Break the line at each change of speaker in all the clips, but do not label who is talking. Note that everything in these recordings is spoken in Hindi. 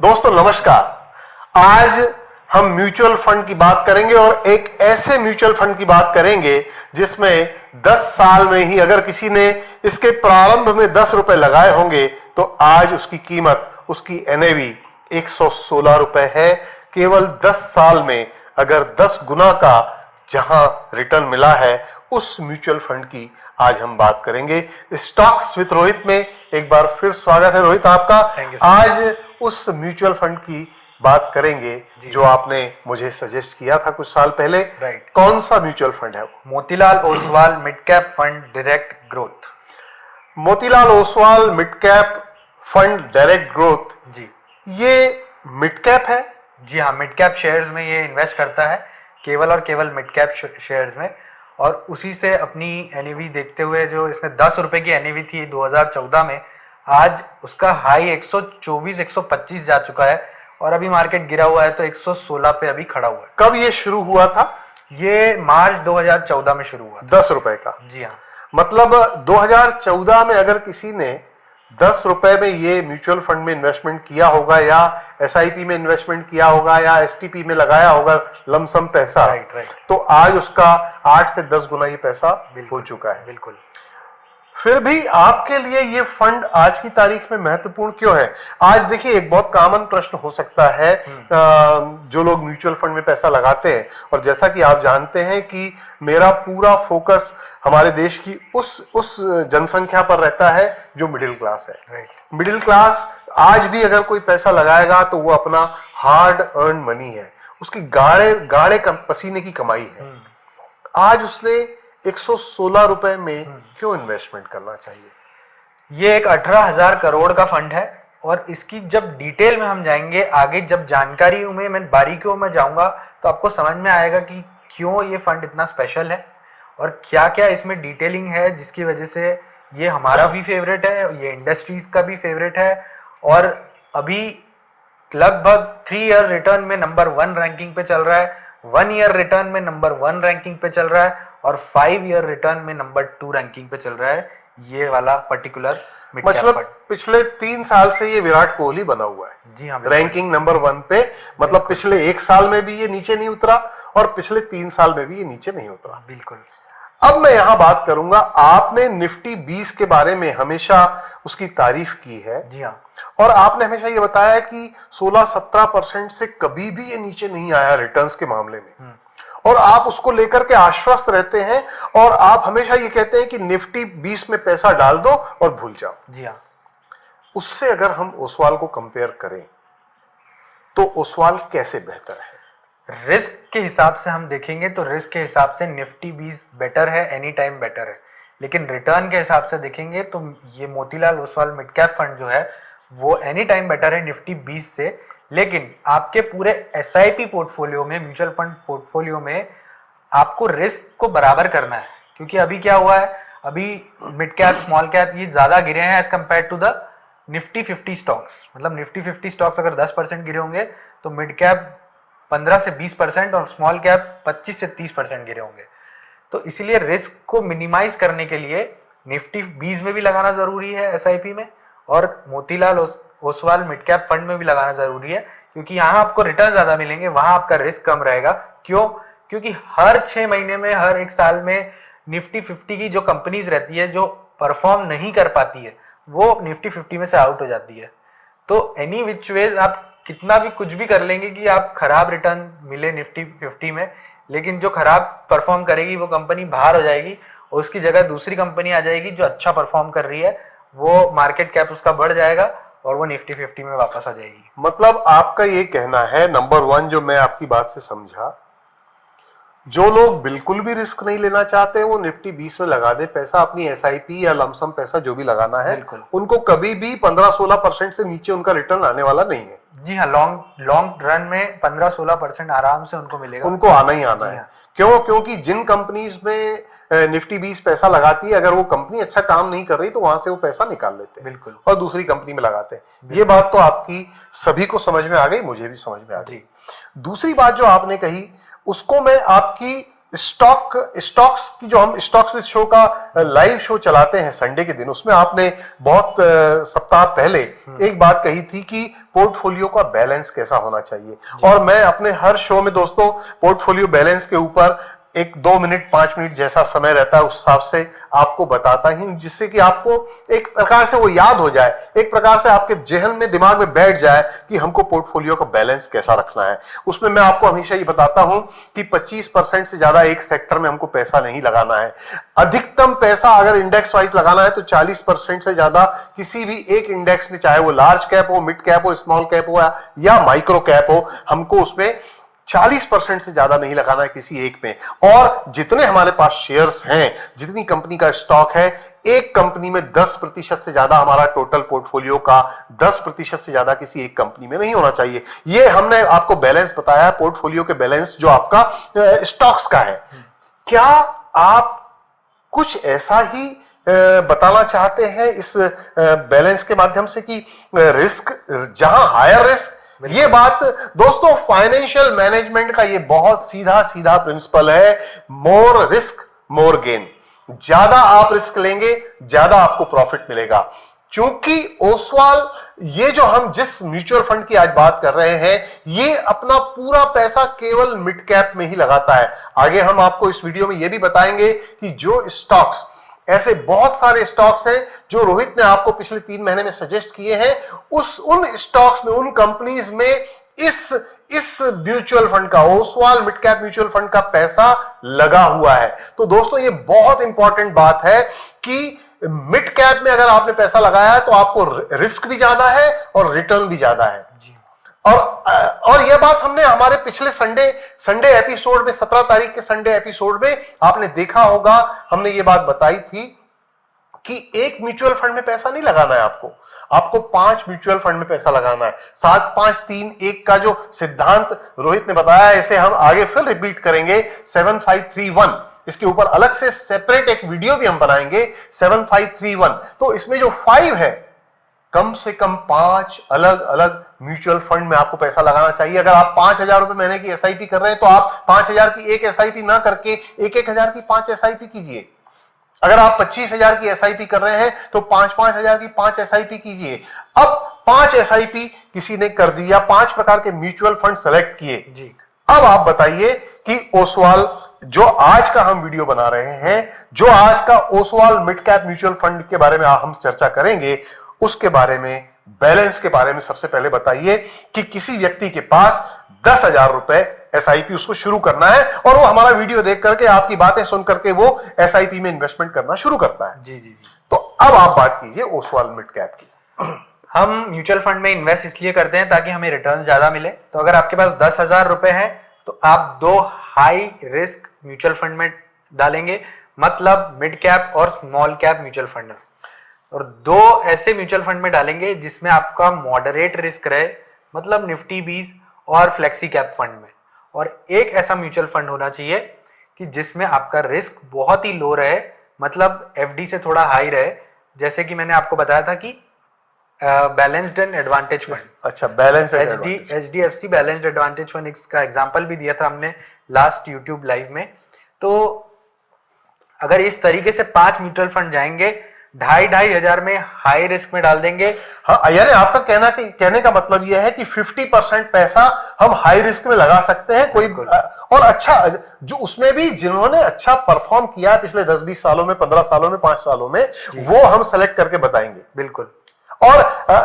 दोस्तों नमस्कार। आज हम म्यूचुअल फंड की बात करेंगे और एक ऐसे म्यूचुअल फंड की बात करेंगे जिसमें 10 साल में ही अगर किसी ने इसके प्रारंभ में 10 रुपए लगाए होंगे तो आज उसकी कीमत, उसकी एनएवी 116 रुपए है। केवल 10 साल में अगर 10 गुना का जहां रिटर्न मिला है उस म्यूचुअल फंड की आज हम बात करेंगे। स्टॉक्स विद रोहित में एक बार फिर स्वागत है रोहित आपका। आज उस म्यूचुअल फंड की बात करेंगे जो आपने मुझे सजेस्ट किया था कुछ साल पहले। कौन सा म्यूचुअल फंड है वो?
Motilal Oswal mid cap fund direct growth.
Motilal Oswal mid cap fund direct growth
जी,
ये मिड कैप है?
जी हाँ, मिड कैप शेयर्स में ये इन्वेस्ट करता है, केवल और केवल मिड कैप शेयर्स में। और उसी से अपनी एनईवी देखते हुए, जो इसमें 10 रुपए की एनईवी थी 2014 में, आज उसका हाई 124-125 जा चुका है और अभी मार्केट गिरा हुआ है तो 116 पे अभी खड़ा हुआ है।
कब ये शुरू हुआ था?
ये मार्च 2014 में शुरू हुआ था।
10 रुपए का?
जी हाँ।
मतलब 2014 में अगर किसी ने 10 रुपए में ये म्यूचुअल फंड में इन्वेस्टमेंट किया होगा या एसआईपी में इन्वेस्टमेंट किया होगा या एसटीपी में लगाया होगा लमसम पैसा, तो आज उसका 8 से 10 गुना ये पैसा हो चुका है।
बिल्कुल।
फिर भी आपके लिए ये फंड आज की तारीख में महत्वपूर्ण क्यों है? आज देखिए, एक बहुत कॉमन प्रश्न हो सकता है जो लोग म्यूचुअल फंड में पैसा लगाते हैं, और जैसा कि आप जानते हैं कि मेरा पूरा फोकस हमारे देश की उस जनसंख्या पर रहता है जो मिडिल क्लास है। मिडिल क्लास आज भी अगर कोई पैसा लगाएगा तो वो अपना हार्ड अर्न मनी है, उसकी गाढ़े पसीने की कमाई है। आज उसने 116 रुपए में क्यों इन्वेस्टमेंट करना चाहिए?
ये एक 18,000 करोड़ का फंड है और इसकी जब डिटेल में हम जाएंगे आगे, जब जानकारी में मैं बारीकियों में जाऊंगा तो आपको समझ में आएगा कि क्यों ये फंड इतना स्पेशल है और क्या क्या इसमें डिटेलिंग है जिसकी वजह से ये हमारा भी फेवरेट है, ये इंडस्ट्रीज का भी फेवरेट है। और अभी लगभग 3 ईयर रिटर्न में नंबर 1 रैंकिंग पे चल रहा है, 1 ईयर रिटर्न में नंबर 1 रैंकिंग पे चल रहा है और 5 ईयर रिटर्न में नंबर 2 रैंकिंग पे चल रहा है ये वाला पर्टिकुलर।
मतलब पिछले 3 साल से ये विराट कोहली बना हुआ है।
जी हाँ,
रैंकिंग नंबर 1 पे। मतलब पिछले 1 साल में भी ये नीचे नहीं उतरा और पिछले 3 साल में भी ये नीचे नहीं उतरा।
बिल्कुल।
अब मैं यहां बात करूंगा, आपने निफ्टी 20 के बारे में हमेशा उसकी तारीफ की है।
जी हाँ।
और आपने हमेशा ये बताया कि 16-17% से कभी भी ये नीचे नहीं आया रिटर्न्स के मामले में, और आप उसको लेकर के आश्वस्त रहते हैं और आप हमेशा ये कहते हैं कि निफ्टी 20 में पैसा डाल दो और भूल जाओ।
जी हाँ।
उससे अगर हम ओसवाल को कंपेयर करें तो ओसवाल कैसे बेहतर है?
रिस्क के हिसाब से हम देखेंगे तो रिस्क के हिसाब से निफ्टी 20 बेटर है, एनी टाइम बेटर है। लेकिन रिटर्न के हिसाब से देखेंगे तो ये Motilal Oswal mid cap fund जो है वो एनी टाइम बेटर है निफ्टी 20 से। लेकिन आपके पूरे एसआईपी पोर्टफोलियो में, म्यूचुअल फंड पोर्टफोलियो में आपको रिस्क को बराबर करना है, क्योंकि अभी क्या हुआ है, अभी मिड कैप स्मॉल कैप ये ज्यादा गिरे हैं as compare to the Nifty 50 stocks. मतलब निफ्टी 50 स्टॉक्स अगर 10% गिरे होंगे तो मिड कैप 15 से 20% और स्मॉल कैप 25 से 30% गिरे होंगे। तो इसीलिए रिस्क को मिनिमाइज करने के लिए निफ्टी 20 में भी लगाना जरूरी है एसआईपी में, और Motilal Oswal mid cap fund में भी लगाना जरूरी है, क्योंकि यहाँ आपको रिटर्न ज्यादा मिलेंगे, वहां आपका रिस्क कम रहेगा। क्यों? क्योंकि हर 6 महीने में, हर 1 साल में निफ्टी 50 की जो कंपनीज रहती है जो परफॉर्म नहीं कर पाती है वो निफ्टी 50 में से आउट हो जाती है। तो एनी विच वेज आप कितना भी कुछ भी कर लेंगे कि आप खराब रिटर्न मिले निफ्टी 50 में, लेकिन जो खराब परफॉर्म करेगी वो कंपनी बाहर हो जाएगी और उसकी जगह दूसरी कंपनी आ जाएगी जो अच्छा परफॉर्म कर रही है, वो मार्केट कैप उसका बढ़ जाएगा और वो निफ्टी 50 में वापस आ जाएगी।
मतलब आपका ये कहना है, नंबर 1 जो मैं आपकी बात से समझा, जो लोग बिल्कुल भी रिस्क नहीं लेना चाहते वो निफ्टी 20 में लगा दे पैसा, अपनी एसआईपी या लमसम पैसा जो भी लगाना है, उनको कभी भी 15-16% से नीचे उनका रिटर्न आने वाला नहीं है।
जी हाँ, लॉन्ग रन में 15-16% आराम से उनको मिलेगा,
उनको आना ही आना है। क्यों? क्योंकि जिन कंपनीज में निफ्टी 20 पैसा लगाती है, अगर वो कंपनी अच्छा काम नहीं कर रही तो वहां से वो पैसा निकाल लेते हैं।
बिल्कुल।
और दूसरी कंपनी में लगाते हैं। ये बात तो आपकी सभी को समझ में आ गई, मुझे भी समझ में आ गई। दूसरी बात जो आपने कही उसको मैं आपकी स्टॉक्स की जो हम स्टॉक्स विद शो का लाइव शो चलाते हैं संडे के दिन, उसमें आपने बहुत सप्ताह पहले एक बात कही थी कि पोर्टफोलियो का बैलेंस कैसा होना चाहिए, और मैं अपने हर शो में दोस्तों पोर्टफोलियो बैलेंस के ऊपर एक 2 मिनट 5 मिनट जैसा समय रहता है उस हिसाब से आपको बताता ही, जिससे कि आपको एक प्रकार से वो याद हो जाए, एक प्रकार से आपके जहन में दिमाग में बैठ जाए कि हमको पोर्टफोलियो का बैलेंस कैसा रखना है। उसमें मैं आपको हमेशा ये बताता हूं कि 25% से ज्यादा एक सेक्टर में हमको पैसा नहीं लगाना है। अधिकतम पैसा अगर इंडेक्स वाइज लगाना है तो 40% से ज्यादा किसी भी एक इंडेक्स में, चाहे वो लार्ज कैप हो, मिड कैप हो, स्मॉल कैप हो या माइक्रो कैप हो, हमको उसमें 40% से ज्यादा नहीं लगाना है किसी एक में। और जितने हमारे पास शेयर्स हैं, जितनी कंपनी का स्टॉक है, एक कंपनी में 10% से ज्यादा हमारा टोटल पोर्टफोलियो का 10% से ज्यादा किसी एक कंपनी में नहीं होना चाहिए। ये हमने आपको बैलेंस बताया है, पोर्टफोलियो के बैलेंस जो आपका स्टॉक्स का है। क्या आप कुछ ऐसा ही बताना चाहते हैं इस बैलेंस के माध्यम से कि रिस्क, जहां हायर रिस्क, ये बात दोस्तों फाइनेंशियल मैनेजमेंट का ये बहुत सीधा सीधा प्रिंसिपल है, मोर रिस्क मोर गेन। ज्यादा आप रिस्क लेंगे, ज्यादा आपको प्रॉफिट मिलेगा। क्योंकि ओसवाल, ये जो हम जिस म्यूचुअल फंड की आज बात कर रहे हैं, ये अपना पूरा पैसा केवल मिड कैप में ही लगाता है। आगे हम आपको इस वीडियो में ये भी बताएंगे कि जो स्टॉक्स, ऐसे बहुत सारे स्टॉक्स हैं जो रोहित ने आपको पिछले 3 महीने में सजेस्ट किए हैं, उन स्टॉक्स में, उन कंपनीज में इस म्यूचुअल फंड का, Oswal mid cap mutual fund का पैसा लगा हुआ है। तो दोस्तों ये बहुत इंपॉर्टेंट बात है कि मिड कैप में अगर आपने पैसा लगाया है तो आपको रिस्क भी ज्यादा है और रिटर्न भी ज्यादा है। और यह बात हमने हमारे पिछले संडे एपिसोड में, 17 तारीख के संडे एपिसोड में आपने देखा होगा, हमने ये बात बताई थी कि एक म्यूचुअल फंड में पैसा नहीं लगाना है आपको 5 म्यूचुअल फंड में पैसा लगाना है। 7 5 3 1 का जो सिद्धांत रोहित ने बताया, इसे हम आगे फिर रिपीट करेंगे, 7531। इसके ऊपर अलग से सेपरेट एक वीडियो भी हम बनाएंगे, 7531। तो इसमें जो 5 है, कम से कम 5 अलग अलग म्यूचुअल फंड में आपको पैसा लगाना चाहिए। अगर आप 5,000 रुपए महीने की एसआईपी कर रहे हैं तो आप 5,000 की एक एसआईपी ना करके 1,000 की 5 एसआईपी कीजिए। अगर आप 25,000 की एसआईपी कर रहे हैं तो 5,000 की 5 एसआईपी कीजिए। अब 5 एसआईपी किसी ने कर दी या 5 प्रकार के म्यूचुअल फंड सेलेक्ट किए जी। अब आप बताइए कि ओसवाल, जो आज का हम वीडियो बना रहे हैं, जो आज का Oswal mid cap mutual fund के बारे में हम चर्चा करेंगे, उसके बारे में, बैलेंस के बारे में सबसे पहले बताइए कि किसी व्यक्ति के पास 10,000 रुपए एसआईपी उसको शुरू करना है और वो हमारा वीडियो देख करके, आपकी बातें सुन करके वो एसआईपी में इन्वेस्टमेंट करना शुरू करता है। जी। तो अब आप बात कीजिए ओसवाल मिड कैप की।
हम म्यूचुअल फंड में इन्वेस्ट इसलिए करते हैं ताकि हमें रिटर्न ज्यादा मिले। तो अगर आपके पास 10,000 रुपए हैं तो आप 2 हाई रिस्क म्यूचुअल फंड में डालेंगे, मतलब मिड कैप और स्मॉल कैप म्यूचुअल फंड में, और 2 ऐसे म्यूचुअल फंड में डालेंगे जिसमें आपका मॉडरेट रिस्क रहे, मतलब निफ्टी 20 और फ्लेक्सी कैप फंड में। और एक ऐसा म्यूचुअल फंड होना चाहिए कि जिसमें आपका रिस्क बहुत ही लो रहे, मतलब एफडी से थोड़ा हाई रहे, जैसे कि मैंने आपको बताया था कि बैलेंस्ड एंड एडवांटेज फंड।
अच्छा, balanced
HDFC balanced advantage fund का एग्जांपल भी दिया था हमने लास्ट यूट्यूब लाइव में। तो अगर इस तरीके से 5 म्यूचुअल फंड जाएंगे, 2,500 हजार में हाई रिस्क में डाल देंगे।
हाँ, यानी आपका कहने का मतलब यह है कि 50% पैसा हम हाई रिस्क में लगा सकते हैं कोई, और अच्छा, जो उसमें भी जिन्होंने अच्छा परफॉर्म किया पिछले 10-20 सालों में, 15 सालों में, 5 सालों में, वो हम सेलेक्ट करके बताएंगे।
बिल्कुल।
और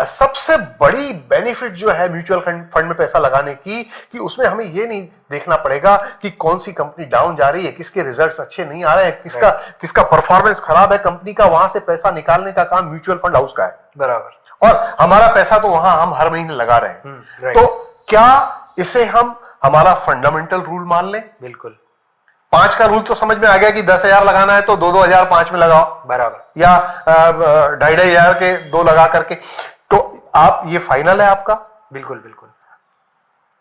सबसे बड़ी बेनिफिट जो है म्यूचुअल फंड में पैसा लगाने की, कि उसमें हमें ये नहीं देखना पड़ेगा कि कौन सी कंपनी डाउन जा रही है, किसके रिजल्ट्स अच्छे नहीं आ रहे हैं, किसका परफॉर्मेंस खराब है कंपनी का, वहां से पैसा निकालने का काम म्यूचुअल फंड हाउस का है।
बराबर।
और हमारा पैसा तो वहां हम हर महीने लगा रहे हैं। तो क्या इसे हम हमारा फंडामेंटल रूल मान लें?
बिल्कुल।
5 का रूल तो समझ में आ गया कि 10,000 लगाना है तो 2-2,000 5 में लगाओ,
बराबर,
या 2,500 के 2 लगा करके। तो आप, ये फाइनल है आपका?
बिल्कुल बिल्कुल।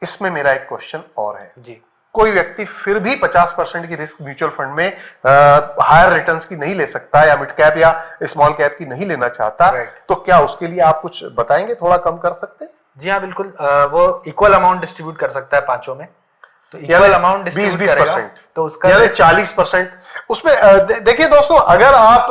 इसमें मेरा एक क्वेश्चन और है
जी।
कोई व्यक्ति फिर भी 50% की रिस्क म्यूचुअल फंड में हायर रिटर्न्स की नहीं ले सकता, या मिड कैप या स्मॉल कैप की नहीं लेना चाहता, तो क्या उसके लिए आप कुछ बताएंगे, थोड़ा कम कर सकते हैं?
जी हाँ, बिल्कुल। वो इक्वल अमाउंट डिस्ट्रीब्यूट कर सकता है 5 में। तो इक्वल अमाउंट डिस्ट्रीब्यूट करेगा
20%
तो उसका
यानी 40%। उसमें देखिए दोस्तों, अगर आप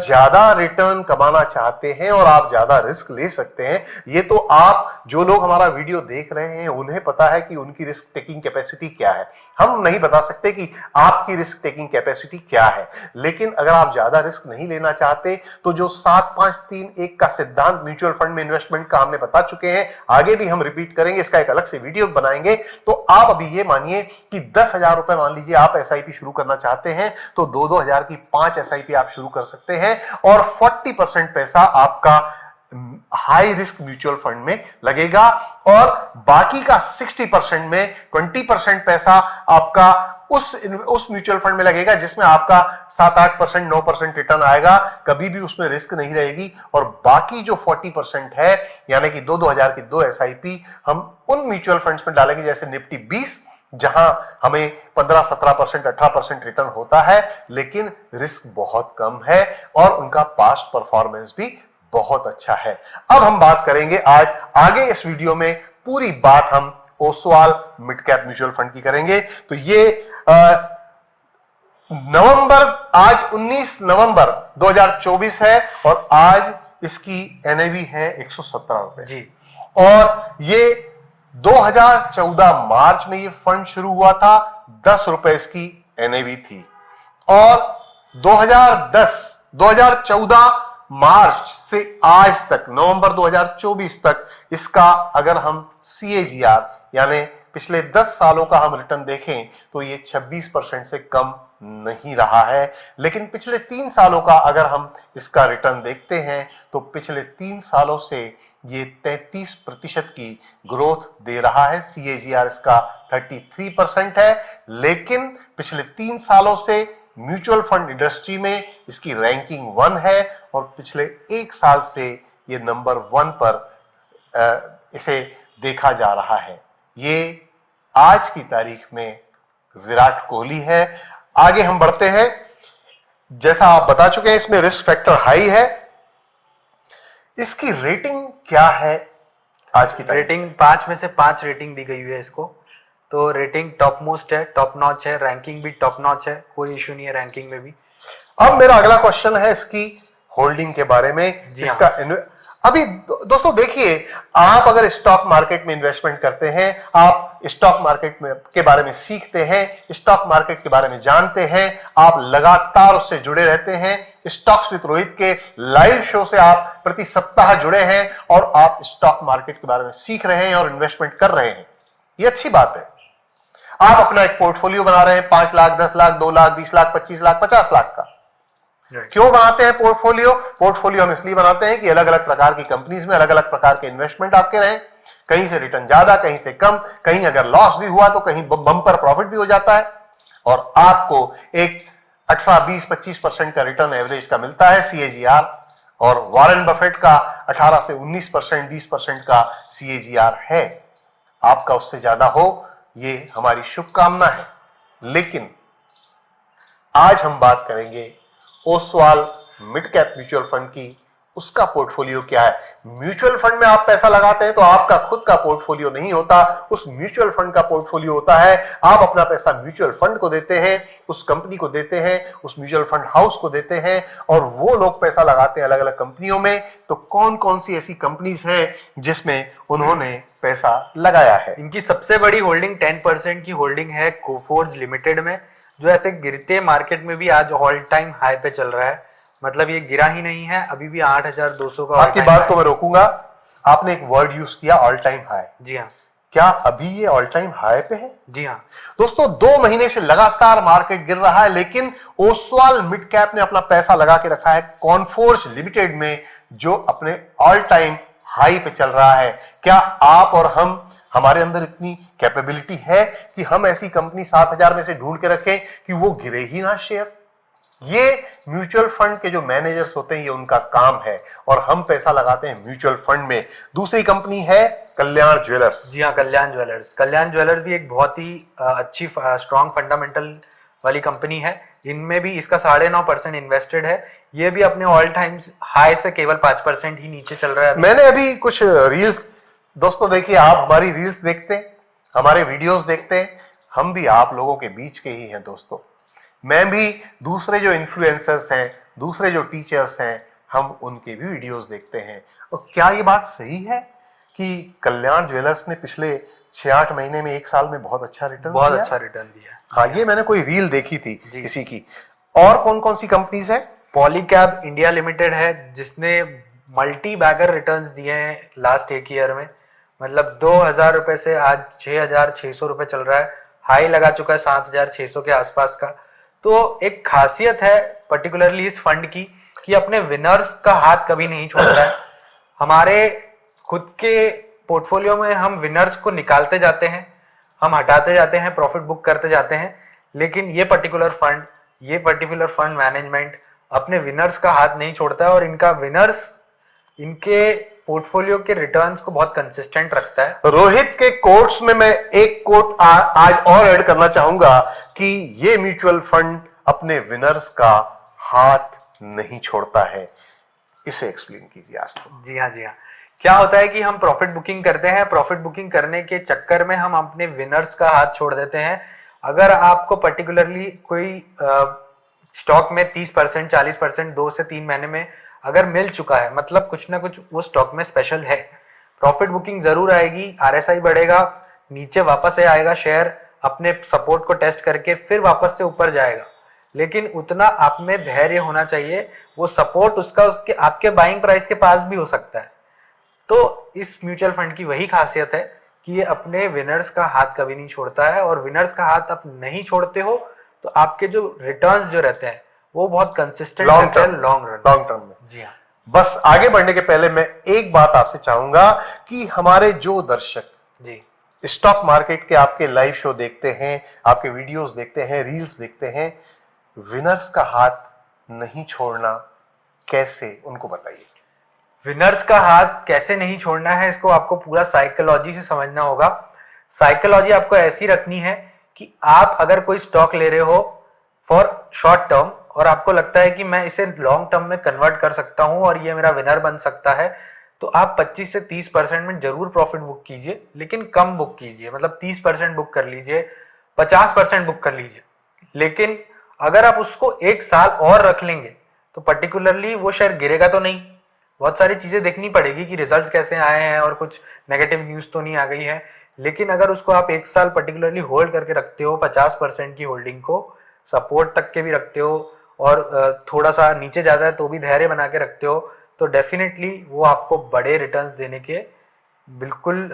ज्यादा रिटर्न कमाना चाहते हैं और आप ज्यादा रिस्क ले सकते हैं, ये तो आप जो लोग हमारा वीडियो देख रहे हैं उन्हें पता है कि उनकी रिस्क टेकिंग कैपेसिटी क्या है। हम नहीं बता सकते कि आपकी रिस्क टेकिंग कैपेसिटी क्या है, लेकिन अगर आप ज्यादा रिस्क नहीं लेना चाहते तो जो 7-5-3-1 का सिद्धांत म्यूचुअल फंड में इन्वेस्टमेंट का हमने बता चुके हैं, आगे भी हम रिपीट करेंगे, इसका एक अलग से वीडियो बनाएंगे। तो आप अभी ये मानिए कि 10,000 रुपए मान लीजिए आप एसआईपी शुरू करना चाहते हैं, तो 2-2 हजार की 5 एसआईपी आप शुरू कर सकते हैं और 40% पैसा आपका हाई रिस्क म्यूचुअल फंड में लगेगा और बाकी का 60% में 20% पैसा आपका उस म्यूचुअल फंड में लगेगा जिसमें आपका 7-8% 9% रिटर्न आएगा, कभी भी उसमें रिस्क नहीं रहेगी। और बाकी जो 40% है, यानी कि 2-2 हजार की 2 एसआईपी हम उन म्यूचुअल फंड्स में डालेंगे जैसे निफ्टी 20, जहां हमें 15-17% 18% रिटर्न होता है, लेकिन रिस्क बहुत कम है और उनका पास्ट परफॉर्मेंस भी बहुत अच्छा है। अब हम बात करेंगे आज आगे इस वीडियो में, पूरी बात हम Oswal mid cap mutual fund की करेंगे। तो ये आज 19 नवंबर 2024 है और आज इसकी एनएवी है 117 रुपए
जी।
और ये 2014 मार्च में ये फंड शुरू हुआ था, 10 रुपए इसकी एनएवी थी और 2014 मार्च से आज तक नवंबर 2024 तक इसका अगर हम CAGR यानी पिछले 10 सालों का हम रिटर्न देखें तो ये 26% से कम नहीं रहा है। लेकिन पिछले 3 सालों का अगर हम इसका रिटर्न देखते हैं तो पिछले 3 सालों से ये 33% की ग्रोथ दे रहा है। CAGR इसका 33% है, लेकिन पिछले 3 सालों से म्यूचुअल फंड इंडस्ट्री में इसकी रैंकिंग 1 है और पिछले 1 साल से ये नंबर 1 पर इसे देखा जा रहा है। ये आज की तारीख में विराट कोहली है। आगे हम बढ़ते हैं। जैसा आप बता चुके हैं, इसमें रिस्क फैक्टर हाई है। इसकी रेटिंग क्या है आज की तारीख?
रेटिंग 5 में से 5 रेटिंग दी गई हुई है इसको, तो रेटिंग टॉप मोस्ट है, टॉप नॉच है, रैंकिंग भी टॉप नॉच है, कोई इशू नहीं है रैंकिंग में भी।
अब मेरा अगला क्वेश्चन है इसकी होल्डिंग के बारे में। इसका अभी दोस्तों देखिए, आप अगर स्टॉक मार्केट में इन्वेस्टमेंट करते हैं, आप स्टॉक मार्केट में के बारे में सीखते हैं, स्टॉक मार्केट के बारे में जानते हैं, आप लगातार उससे जुड़े रहते हैं। स्टॉक्स विद रोहित के लाइव शो से आप प्रति सप्ताह जुड़े हैं और आप स्टॉक मार्केट के बारे में सीख रहे हैं और इन्वेस्टमेंट कर रहे हैं। ये अच्छी बात है। आप अपना एक पोर्टफोलियो बना रहे हैं 5 लाख, 10 लाख, 2 लाख, 20 लाख, 25 लाख, 50 लाख का। क्यों बनाते हैं पोर्टफोलियो? पोर्टफोलियो हम इसलिए बनाते हैं कि अलग अलग प्रकार की कंपनीज में अलग अलग प्रकार के इन्वेस्टमेंट आपके रहें, कहीं से रिटर्न ज्यादा, कहीं से कम, कहीं अगर लॉस भी हुआ तो कहीं बम्पर प्रॉफिट भी हो जाता है और आपको एक 18, 20, 25% का रिटर्न एवरेज का मिलता है CAGR और वॉरेन बफेट का 18 से 19%, 20% का CAGR है। आपका उससे ज्यादा हो, ये हमारी शुभकामना है। लेकिन आज हम बात करेंगे Oswal mid cap mutual fund की। उसका पोर्टफोलियो क्या है? म्यूचुअल फंड में आप पैसा लगाते हैं तो आपका खुद का पोर्टफोलियो नहीं होता, उस म्यूचुअल फंड का पोर्टफोलियो होता है। आप अपना पैसा म्यूचुअल फंड को देते हैं, उस कंपनी को देते हैं, उस म्यूचुअल फंड हाउस को देते हैं और वो लोग पैसा लगाते हैं अलग अलग कंपनियों में। तो कौन कौन सी ऐसी कंपनीज हैं जिसमें उन्होंने पैसा लगाया है?
इनकी सबसे बड़ी होल्डिंग 10% की होल्डिंग है कोफोर्ज लिमिटेड में, जो ऐसे गिरते मार्केट में भी आज ऑल टाइम हाई पे चल रहा है। मतलब ये गिरा ही नहीं है, अभी भी 8,200 का।
आपकी बात को मैं रोकूंगा। आपने एक वर्ड यूज किया, ऑल टाइम हाई।
जी हाँ।
क्या अभी ये ऑल टाइम हाई पे है?
जी हाँ
दोस्तों, 2 महीने से लगातार मार्केट गिर रहा है, लेकिन ओसवाल मिड कैप ने अपना पैसा लगा के रखा है कॉनफोर्ज लिमिटेड में, जो अपने ऑल टाइम हाई पे चल रहा है। क्या आप और हमारे अंदर इतनी कैपेबिलिटी है कि हम ऐसी कंपनी 7,000 में से ढूंढ के रखें कि वो गिरे ही ना शेयर? ये म्यूचुअल फंड के जो मैनेजर्स होते हैं, ये उनका काम है और हम पैसा लगाते हैं म्यूचुअल फंड में। दूसरी कंपनी है कल्याण ज्वेलर्स।
जी हाँ, कल्याण ज्वेलर्स। कल्याण ज्वेलर्स भी एक बहुत ही अच्छी स्ट्रॉन्ग फंडामेंटल वाली कंपनी है। इनमें भी इसका 9.5% इन्वेस्टेड है। ये भी अपने ऑल टाइम हाई से केवल 5% ही नीचे चल रहा है।
मैंने अभी कुछ रील्स, दोस्तों देखिए, आप हमारी रील्स देखते हैं, हमारे वीडियोस देखते हैं, हम भी आप लोगों के बीच के ही हैं दोस्तों। मैं भी दूसरे जो इन्फ्लुएंसर्स हैं, दूसरे जो टीचर्स हैं, हम उनके भी वीडियोस देखते हैं। और क्या ये बात सही है कि कल्याण ज्वेलर्स ने पिछले 6-8 महीने में 1 साल में बहुत अच्छा रिटर्न दिया?
बहुत अच्छा रिटर्न दिया।
हाँ, ये मैंने कोई रील देखी थी
जी।
किसी की। और कौन कौन सी कंपनीज है?
पॉलीकैब इंडिया लिमिटेड है, जिसने मल्टी बैगर रिटर्न्स दिए हैं लास्ट 1 ईयर में। मतलब 2,000 रुपए से आज 6,600 रुपए चल रहा है, हाई लगा चुका है 7,600 के आसपास का। तो एक खासियत है पर्टिकुलरली इस फंड की कि अपने विनर्स का हाथ कभी नहीं छोड़ता है। हमारे खुद के पोर्टफोलियो में हम विनर्स को निकालते जाते हैं, हम हटाते जाते हैं, प्रॉफिट बुक करते जाते हैं, लेकिन ये पर्टिकुलर फंड मैनेजमेंट अपने विनर्स का हाथ नहीं छोड़ता है और इनका विनर्स इनके पोर्टफोलियो के रिटर्न्स को बहुत कंसिस्टेंट रखता है।
रोहित के कोट्स में मैं एक कोट आज और ऐड करना चाहूंगा कि ये म्यूचुअल फंड अपने विनर्स का हाथ नहीं छोड़ता है। इसे एक्सप्लेन कीजिए आज तो।
जी हाँ, क्या होता है कि हम प्रॉफिट बुकिंग करते हैं, प्रॉफिट बुकिंग करने के चक्कर में हम अपने विनर्स का हाथ छोड़ देते हैं। अगर आपको पर्टिकुलरली कोई स्टॉक में 30%, 40% 2 से 3 महीने में अगर मिल चुका है, मतलब कुछ ना कुछ वो स्टॉक में स्पेशल है, प्रॉफिट बुकिंग जरूर आएगी, RSI बढ़ेगा, नीचे वापस से आएगा, शेयर अपने सपोर्ट को टेस्ट करके फिर वापस से ऊपर जाएगा। लेकिन उतना आप में धैर्य होना चाहिए, वो सपोर्ट उसके आपके बाइंग प्राइस के पास भी हो सकता है। तो इस म्यूचुअल फंड की वही खासियत है कि ये अपने विनर्स का हाथ कभी नहीं छोड़ता है, और विनर्स का हाथ आप नहीं छोड़ते हो तो आपके जो रिटर्न्स जो रहते हैं वो बहुत कंसिस्टेंट रहते हैं लॉन्ग
टर्म में।
जी हाँ।
बस आगे बढ़ने के पहले मैं एक बात आपसे चाहूंगा कि हमारे जो दर्शक
जी
स्टॉक मार्केट के आपके लाइव शो देखते हैं, आपके वीडियोस देखते हैं, रील्स देखते हैं, विनर्स का हाथ नहीं छोड़ना कैसे, उनको बताइए।
विनर्स का हाथ कैसे नहीं छोड़ना है, इसको आपको पूरा साइकोलॉजी से समझना होगा। साइकोलॉजी आपको ऐसी रखनी है कि आप अगर कोई स्टॉक ले रहे हो फॉर शॉर्ट टर्म और आपको लगता है कि मैं इसे लॉन्ग टर्म में कन्वर्ट कर सकता हूं और ये मेरा विनर बन सकता है, तो आप 25 से 30% में जरूर प्रॉफिट बुक कीजिए, लेकिन कम बुक कीजिए। मतलब 30% बुक कर लीजिए, 50% बुक कर लीजिए। लेकिन अगर आप उसको 1 साल और रख लेंगे तो पर्टिकुलरली वो शेयर गिरेगा तो नहीं। बहुत सारी चीजें देखनी पड़ेगी कि रिजल्ट्स कैसे आए हैं और कुछ नेगेटिव न्यूज तो नहीं आ गई है। लेकिन अगर उसको आप 1 साल पर्टिकुलरली होल्ड करके रखते हो, 50% की होल्डिंग को सपोर्ट तक के भी रखते हो और थोड़ा सा नीचे जाता है तो भी धैर्य बना के रखते हो, तो डेफिनेटली वो आपको बड़े रिटर्न्स देने के बिल्कुल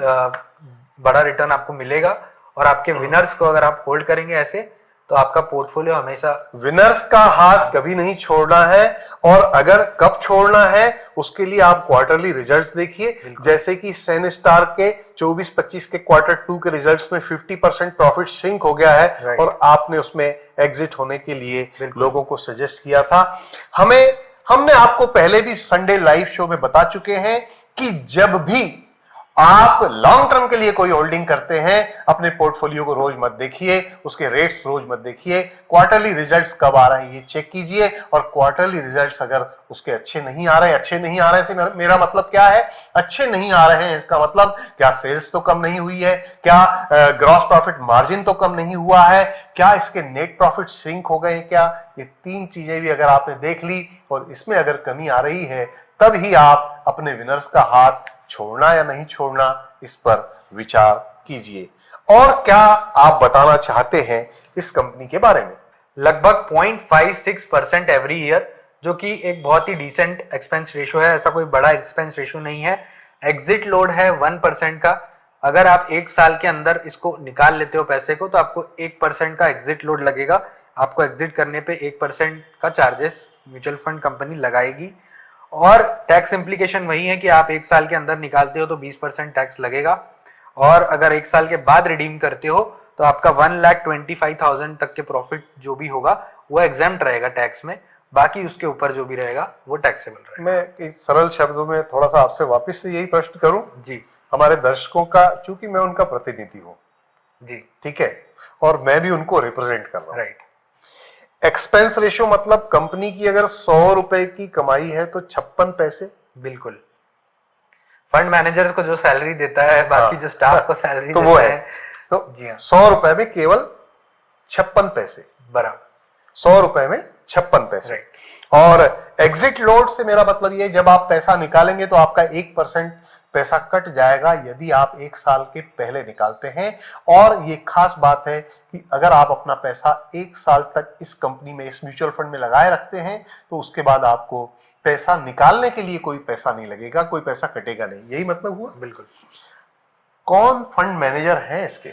बड़ा रिटर्न आपको मिलेगा। और आपके विनर्स को अगर आप होल्ड करेंगे ऐसे, तो आपका पोर्टफोलियो हमेशा
विनर्स का हाथ कभी नहीं छोड़ना है। और अगर कब छोड़ना है उसके लिए आप क्वार्टरली रिजल्ट्स देखिए। जैसे कि सेन स्टार के 24-25 के Q2 के रिजल्ट्स में 50% प्रॉफिट सिंक हो गया है और आपने उसमें एग्जिट होने के लिए लोगों को सजेस्ट किया था। हमने आपको पहले भी संडे लाइव शो में बता चुके हैं कि जब भी आप लॉन्ग टर्म के लिए कोई होल्डिंग करते हैं, अपने पोर्टफोलियो को रोज मत देखिए, उसके रेट्स रोज मत देखिए, क्वार्टरली रिजल्ट्स कब आ रहे हैं ये चेक कीजिए। और क्वार्टरली रिजल्ट्स अगर उसके अच्छे नहीं आ रहे से मेरा मतलब क्या है? अच्छे नहीं आ रहे हैं इसका मतलब क्या सेल्स तो कम नहीं हुई है, क्या ग्रॉस प्रॉफिट मार्जिन तो कम नहीं हुआ है, क्या इसके नेट प्रॉफिट श्रिंक हो गए, क्या ये 3 चीजें भी अगर आपने देख ली और इसमें अगर कमी आ रही है, तब ही आप अपने विनर्स का हाथ छोड़ना या नहीं छोड़ना इस पर विचार कीजिए। और क्या आप बताना चाहते हैं इस कंपनी के बारे में?
लगभग 0.56% एवरी ईयर, जो कि एक बहुत ही डिसेंट एक्सपेंस रेशो है। ऐसा कोई बड़ा एक्सपेंस रेशो नहीं है। एग्जिट लोड है 1% का। अगर आप 1 साल के अंदर इसको निकाल लेते हो पैसे को, तो आपको 1% का एग्जिट लोड लगेगा। आपको एग्जिट करने पे 1% का चार्जेस म्यूचुअल फंड कंपनी लगाएगी। और टैक्स इम्प्लीकेशन वही है कि आप 1 साल के अंदर निकालते हो तो 20% टैक्स लगेगा, और अगर 1 साल के बाद रिडीम करते हो तो आपका 1,25,000 तक के प्रॉफिट जो भी होगा वो एग्जेम्प्ट रहेगा टैक्स में। बाकी उसके ऊपर जो भी रहेगा वो टैक्सेबल रहेगा।
मैं इस सरल शब्दों में थोड़ा सा आपसे वापस से यही प्रश्न करूं
जी,
हमारे दर्शकों का, चूंकि मैं उनका प्रतिनिधि हूं
जी,
ठीक है, और मैं भी उनको रिप्रेजेंट कर रहा हूं।
राइट।
एक्सपेंस रेशियो मतलब कंपनी की अगर 100 रुपए की कमाई है तो 56 पैसे।
बिल्कुल। फंड मैनेजर्स को जो सैलरी देता है, बाकी जो स्टाफ को सैलरी
तो
देता
वो है। तो
जी हाँ।
100 रुपए में केवल 56 पैसे,
बराबर।
100 रुपए में 56 पैसे।
राइट।
और एग्जिट लोड से मेरा मतलब ये है, जब आप पैसा निकालेंगे तो आपका 1% पैसा कट जाएगा यदि आप 1 साल के पहले निकालते हैं। और ये खास बात है कि अगर आप अपना पैसा 1 साल तक इस कंपनी में, इस म्यूचुअल फंड में लगाए रखते हैं तो उसके बाद आपको पैसा निकालने के लिए कोई पैसा नहीं लगेगा, कोई पैसा कटेगा नहीं। यही मतलब हुआ।
बिल्कुल।
कौन फंड मैनेजर है इसके?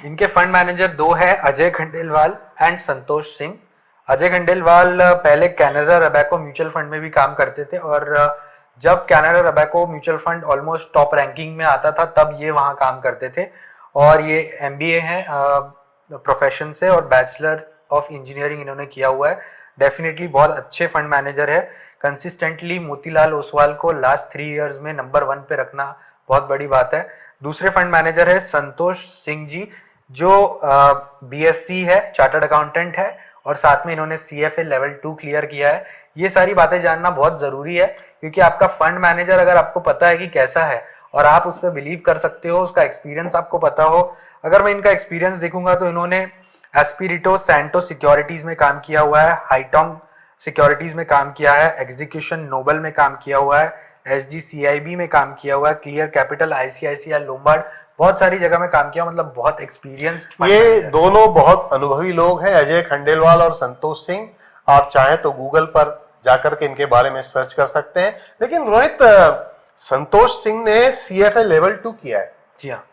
इनके फंड मैनेजर 2 है, अजय खंडेलवाल एंड संतोष सिंह। अजय खंडेलवाल पहले कैनरा रबैको म्यूचुअल फंड में भी काम करते थे, और जब Canara Robeco mutual fund almost top ranking में आता था तब ये वहाँ काम करते थे। और ये MBA हैं प्रोफेशन से, और बैचलर ऑफ इंजीनियरिंग इन्होंने किया हुआ है। डेफिनेटली बहुत अच्छे फंड मैनेजर है। कंसिस्टेंटली मोतीलाल ओसवाल को लास्ट 3 इयर्स में नंबर 1 पे रखना बहुत बड़ी बात है। दूसरे फंड मैनेजर है संतोष सिंह जी, जो BSc है, चार्टर्ड अकाउंटेंट है, और साथ में इन्होंने CFA लेवल 2 क्लियर किया है। ये सारी बातें जानना बहुत जरूरी है, क्योंकि आपका फंड मैनेजर अगर आपको पता है कि कैसा है और आप उस पर बिलीव कर सकते हो, उसका एक्सपीरियंस आपको पता हो। अगर मैं इनका एक्सपीरियंस देखूंगा तो इन्होंने एस्पिरिटो सैंटो सिक्योरिटीज में काम किया हुआ है, हाईटॉन्ग सिक्योरिटीज में काम किया है, एग्जीक्यूशन नोबल में काम किया हुआ है, SGCIB में काम किया हुआ है, क्लियर कैपिटल, ICICI लोम्बार्ड, बहुत सारी जगह में काम किया। मतलब बहुत एक्सपीरियंस्ड।
ये दोनों बहुत अनुभवी लोग हैं, अजय खंडेलवाल और संतोष सिंह। आप चाहें तो गूगल पर जाकर के इनके बारे में सर्च कर सकते हैं। लेकिन रोहित, संतोष सिंह ने CFA लेवल 2 किया है।
जी हाँ।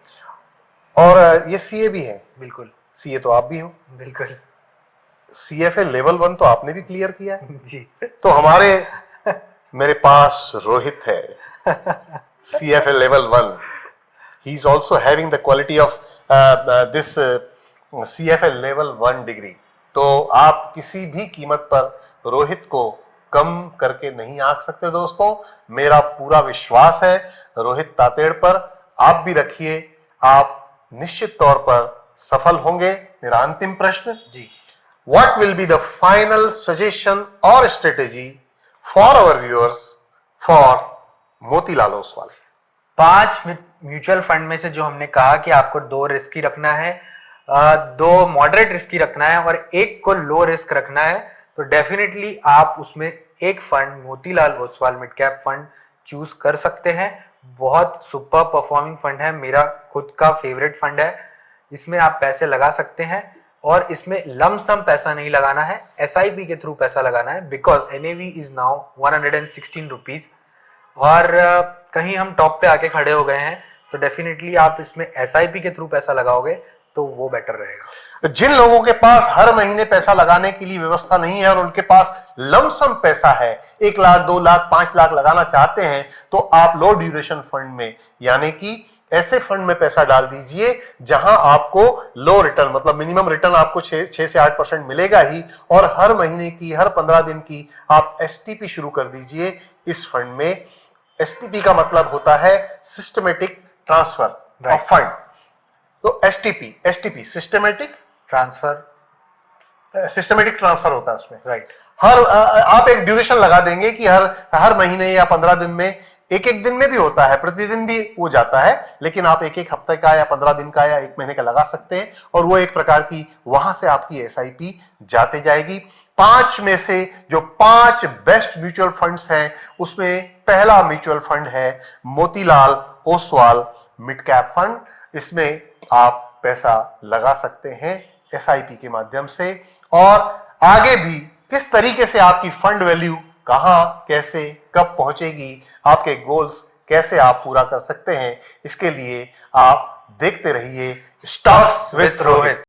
और ये CA भी है।
बिल्कुल।
CA तो आप भी हो।
बिल्कुल।
CFA लेवल 1 तो आपने भी क्लियर किया है।
जी।
तो मेरे पास रोहित है, CFA level 1। he is also having the quality of this CFA level 1 degree. तो आप किसी भी कीमत पर रोहित को कम करके नहीं आंक सकते दोस्तों। मेरा पूरा विश्वास है रोहित तातेड़ पर। आप भी रखिए, आप निश्चित तौर पर सफल होंगे। मेरा अंतिम प्रश्न
जी,
what will be the final suggestion or strategy for our viewers for Motilal Oswal?
5 mutual fund में से जो हमने कहा कि आपको 2 रिस्की रखना है, 2 मॉडरेट रिस्की रखना है और 1 को लो रिस्क रखना है, तो डेफिनेटली आप उसमें एक fund Motilal Oswal mid cap fund choose कर सकते हैं। बहुत सुपर परफॉर्मिंग फंड है, मेरा खुद का फेवरेट फंड है। इसमें आप पैसे लगा सकते हैं, और इसमें लमसम पैसा नहीं लगाना है, SIP के थ्रू पैसा लगाना है, because NAV is now 116 rupees. और कहीं हम टॉप पे आके खड़े हो गए हैं, तो डेफिनेटली आप इसमें SIP के थ्रू पैसा लगाओगे तो वो बेटर रहेगा।
जिन लोगों के पास हर महीने पैसा लगाने के लिए व्यवस्था नहीं है और उनके पास लमसम पैसा है, 1 लाख, 2 लाख, 5 लाख लगाना चाहते हैं, तो आप लो ड्यूरेशन फंड में, यानी कि ऐसे फंड में पैसा डाल दीजिए जहां आपको लो रिटर्न, मतलब मिनिमम रिटर्न आपको 6 से 8% मिलेगा ही, और हर महीने की, हर 15 दिन की आप STP शुरू कर दीजिए इस फंड में। STP का मतलब होता है सिस्टमेटिक ट्रांसफर ऑफ फंड। तो STP सिस्टमेटिक ट्रांसफर होता है उसमें।
राइट।
आप एक ड्यूरेशन लगा देंगे कि हर महीने या 15 दिन में, एक दिन में भी होता है, प्रतिदिन भी वो जाता है, लेकिन आप एक हफ्ते का या 15 दिन का या 1 महीने का लगा सकते हैं, और वो एक प्रकार की वहां से आपकी SIP जाते जाएगी। 5 में से जो 5 बेस्ट म्यूचुअल फंड्स हैं, उसमें पहला म्यूचुअल फंड है Motilal Oswal mid cap fund. इसमें आप पैसा लगा सकते हैं SIP के माध्यम से, और आगे भी किस तरीके से आपकी फंड वैल्यू कहां, कैसे, कब पहुंचेगी, आपके गोल्स कैसे आप पूरा कर सकते हैं, इसके लिए आप देखते रहिए स्टॉक्स विद रोहित।